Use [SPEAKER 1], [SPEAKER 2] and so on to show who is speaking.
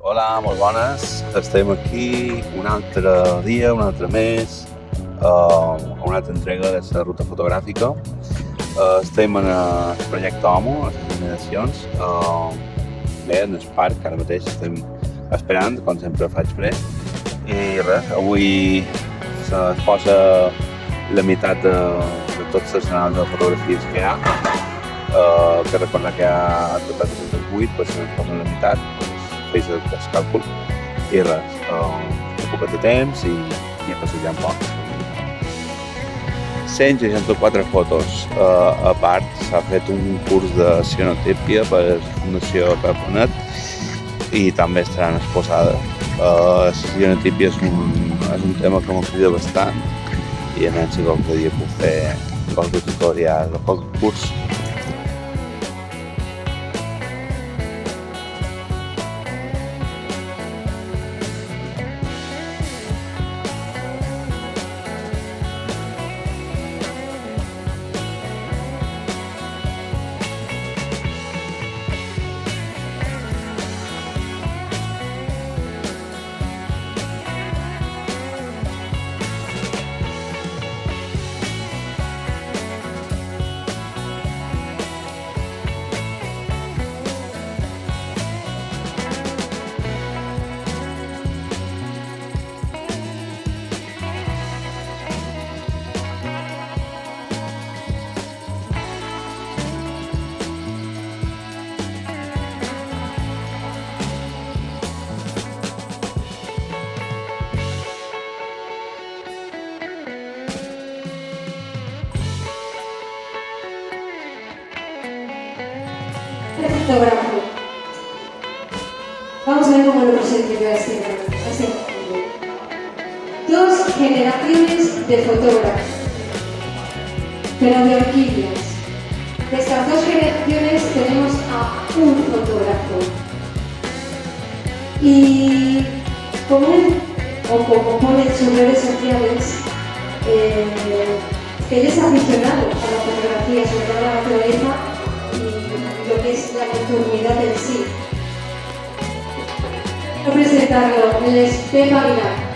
[SPEAKER 1] Hola, molt bones. Estem aquí un altre dia, un altre mes, una altra entrega de la ruta fotogràfica. Estem en el projecte HOMO, a les generacions. Bé, en el parc, ara mateix estem esperant, com sempre faig fred. I res, avui se posa la meitat de tots els canals de fotografies que hi ha. Que recordar que hi ha total 8, pues se posa la meitat, fes el càlcul i res, un poquet de temps i a passejar un poc. 164 fotos. A part, s'ha fet un curs de cianotèpia per la Fundació Peponet i també estaran exposades. La cianotèpia és un tema que m'ho crida bastant i a veure si qualque dia puc fer qualque tutorial o qualque curs.
[SPEAKER 2] Fotógrafo. Vamos a ver cómo lo presento yo a este Dos generaciones de fotógrafos, pero de orquídeas. De estas dos generaciones tenemos a un fotógrafo. Y como pone en sus redes sociales, él es aficionado a la fotografía, sobre todo a la naturaleza, lo que es la nocturnidad en sí. Quiero presentarlo, él es Pepa Aguilar.